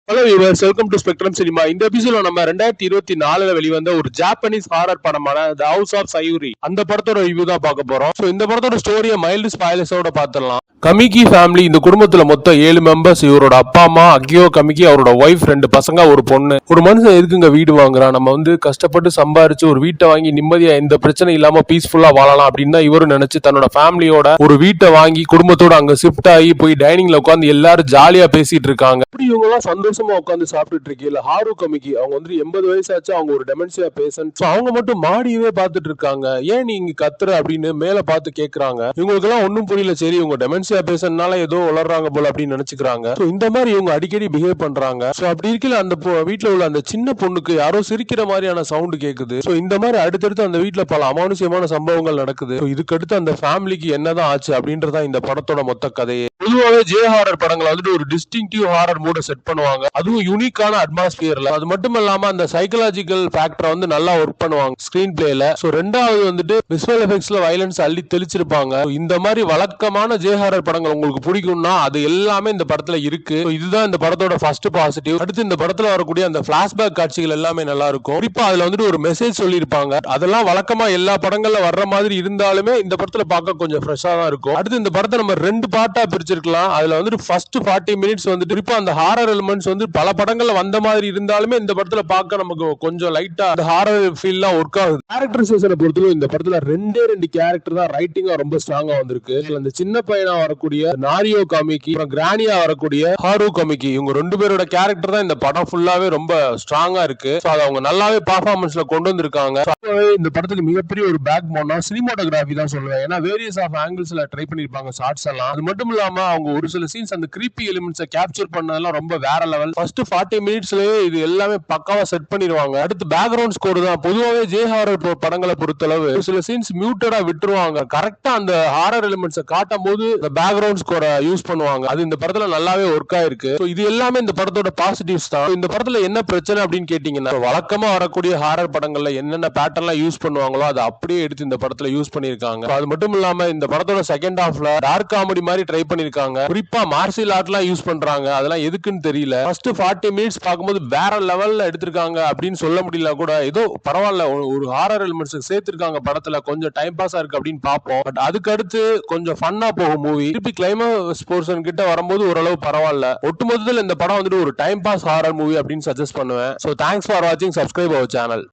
Hello viewers, welcome to spectrum cinema. இந்த எபிசோட்ல நம்ம 2024ல வெளிவந்த ஒரு ஜாப்பனீஸ் ஹாரர் படமான தி ஹவுஸ் ஆஃப் சயூரி அந்த படத்தோட ரிவ்யூ தான் பார்க்க போறோம். சோ இந்த படத்தோட ஸ்டோரியை மைல்டு ஸ்பாயிலர்ஸோட பார்த்துடலாம். கமிக்கி ஃபேமிலி, இந்த குடும்பத்துல மொத்தம் 7 மெம்பர்ஸ். இவரோட அப்பா அம்மா அக்கியோ கமிக்கி, அவரோட ஒய்ஃப், 2 பசங்க, ஒரு பொண்ணு. ஒரு மனுஷன் எதுக்குங்க வீடு வாங்குறான்? நம்ம கஷ்டப்பட்டு சம்பாரிச்சு ஒரு வீட்டை வாங்கி நிம்மதியா எந்த பிரச்சனை இல்லாம பீஸ்ஃபுல்லா வாழலாம் அப்படின்னு தான் இவரும் நினைச்சு தன்னோட ஃபேமிலியோட ஒரு வீட்டை வாங்கி குடும்பத்தோட அங்க ஷிஃப்ட் ஆகி போய் டைனிங்ல உட்காந்து எல்லாரும் ஜாலியா பேசிட்டு இருக்காங்க. அப்படி இவங்க எல்லாம் சந்தோஷமா உட்காந்து சாப்பிட்டுட்டு இருக்கீங்க. ஹாரு கமிக்கி அவங்க 80 வயசாச்சு. அவங்க ஒரு டெமென்சியா பேஷண்ட். அவங்க மட்டும் மாடியவே பார்த்துட்டு இருக்காங்க. ஏன் நீங்க கத்துற அப்படின்னு மேல பார்த்து கேக்குறாங்க. இவங்களுக்கு எல்லாம் ஒன்னும் புரியல. சரி, இவங்க டெமென்சியா பேஷண்ட்னால ஏதோ வளர்றாங்க போல அப்படின்னு நினைச்சுக்கிறாங்க. இந்த மாதிரி இவங்க அடிக்கடி பிஹேவ் பண்றாங்க. சோ அப்படி இருக்கல அந்த வீட்டுல உள்ள அந்த சின்ன பொண்ணுக்கு யாரோ சிரிக்கிற மாதிரியான சவுண்ட் கேக்குது. சோ இந்த மாதிரி அடுத்தடுத்து அந்த வீட்டுல பல அமானுஷ்யமான சம்பவங்கள் நடக்குது. இதுக்கு அடுத்து அந்த ஃபேமிலிக்கு என்னதான் ஆச்சு அப்படின்றதா இந்த படத்தோட மொத்த கதையே. பொதுவாகவே ஜே ஹாரர் படங்களை ஒரு டிஸ்டிங்டிவ் ஹாரர் மூட செட் பண்ணுவாங்க. அதுவும் யூனிக்கான அட்மாஸ்பியர்ல. அது மட்டும் இல்லாம அந்த சைக்கலாஜிக்கல் ஃபேக்டரை நல்லா ஒர்க் பண்ணுவாங்க ஸ்கிரீன் பிளேல. சோ ரெண்டாவது விசுவல் எஃபெக்ட்ஸ்ல வயலன்ஸ் அள்ளி தெளிச்சிருப்பாங்க. இந்த மாதிரி வழக்கமான ஜே ஹாரர் படங்கள் உங்களுக்கு பிடிக்கும்னா அது எல்லாமே இந்த படத்துல இருக்கு. இதுதான் இந்த படத்தோட ஃபர்ஸ்ட் பாசிட்டிவ். அடுத்து இந்த படத்துல வரக்கூடிய அந்த பிளாஷ்பேக் காட்சிகள் எல்லாமே நல்லா இருக்கும். குறிப்பா அதுல ஒரு மெசேஜ் சொல்லியிருப்பாங்க. அதெல்லாம் வழக்கமா எல்லா படங்கள்ல வர்ற மாதிரி இருந்தாலுமே இந்த படத்துல பார்க்க கொஞ்சம் ஃப்ரெஷ்ஷா தான் இருக்கும். அடுத்து இந்த படத்தை நம்ம 2 பார்ட்டா பிரிச்சிருக்கலாம். அதுல ஃபர்ஸ்ட் 40 மினிட்ஸ் குறிப்பா அந்த ஹாரர் எலிமெண்ட்ஸ் பல படங்கள்ல வந்த மாதிரி இருந்தாலுமே இந்த படத்துல பார்க்க நமக்கு கொஞ்சம் லைட்டா அந்த ஹாரர் ஃபீல்லாம் ஒர்க் ஆகுது. கேரக்டரைசேஷனை பொறுத்தவரை இந்த படத்துல 2 கேரக்டர் தான் ரைட்டிங்கா ரொம்ப ஸ்ட்ராங்கா வந்திருக்கு. அந்த சின்ன பையனா வரக்கூடிய நாரியோ காமிக்கி, அப்புறம் கிரானியா வரக்கூடிய ஹாரு கமிக்கி, இவங்க 2 பேரோட கேரக்டர் தான் இந்த படம் ஃபுல்லாவே ரொம்ப ஸ்ட்ராங்கா இருக்கு. அதை அவங்க நல்லாவே பர்ஃபார்மன்ஸ்ல கொண்டு வந்திருக்காங்க. இந்த படத்துக்கு மிகப்பெரிய ஒரு பேக் போனா சினிமாட்டோகிராஃபி தான் சொல்லுவேன். ஏன்னா வேரியஸ் ஆஃப் ஆங்கிள்ஸ்ல ட்ரை பண்ணிருப்பாங்க ஷார்ட்ஸ் எல்லாம். அது மட்டும் இல்லாம அவங்க ஒரு சில சீன்ஸ் அந்த கிரீப்பி எலிமெண்ட்ஸை கேப்சர் பண்ணதெல்லாம் ரொம்ப வேற லெவல். ஃபர்ஸ்ட் 40 மினிட்ஸ்லயே இது எல்லாமே பக்காவா செட் பண்ணிடுவாங்க. அடுத்து பேக்ரவுண்ட் ஸ்கோர் தான். பொதுவாகவே ஜே ஹாரர் படங்களை பொறுத்தளவு சில சீன்ஸ் மியூட்டடா விட்டுருவாங்க. கரெக்டா அந்த ஹாரர் எலிமெண்ட்ஸை காட்டும் போது அந்த பேக்ரவுண்ட் ஸ்கோரை யூஸ் பண்ணுவாங்க. அது இந்த படத்துல நல்லாவே ஒர்க் ஆயிருக்கு. இது எல்லாமே இந்த படத்தோட பாசிட்டிவ்ஸ் தான். இந்த படத்துல என்ன பிரச்சனை அப்படின்னு கேட்டீங்கன்னா, வழக்கமா வரக்கூடிய ஹாரர் படங்கள்ல என்னென்ன பேட்டர்ன்லாம் யூஸ் பண்ணுவாங்களோ அதை அப்படியே எடுத்து இந்த படத்துல யூஸ் பண்ணிருக்காங்க. அது மட்டும் இல்லாம இந்த படத்தோட செகண்ட் ஹாஃப்ல டார்க் காமெடி மாதிரி ட்ரை பண்ணிருக்காங்க. குறிப்பா மார்ஷியல் ஆர்ட்லாம் யூஸ் பண்றாங்க. அதெல்லாம் எதுக்குன்னு தெரியல. ஃபர்ஸ்ட் 40 மினிட்ஸ் பார்க்கும்போது வேற லெவல்ல எடுத்திருக்காங்க அப்படின்னு சொல்ல முடியல கூட. ஏதோ பரவாயில்ல, ஒரு ஹாரர் எலிமெண்ட்ஸ் சேர்த்திருக்காங்க படத்துல, கொஞ்சம் டைம் பாஸா இருக்கு அப்படின்னு பார்ப்போம். பட் அதுக்கு அடுத்து கொஞ்சம் ஃபன்னா போகும் மூவி. திருப்பி கிளைமாக்ஸ் போர்ஷன் கிட்ட வரும்போது ஓரளவு பரவாயில்ல. ஒட்டுமொத்தத்தில் இந்த படம் ஒரு டைம் பாஸ் ஹாரர் மூவி அப்படின்னு சஜஸ்ட் பண்ணுவேன். சோ தேங்க்ஸ் ஃபார் வாட்சிங். Subscribe our channel.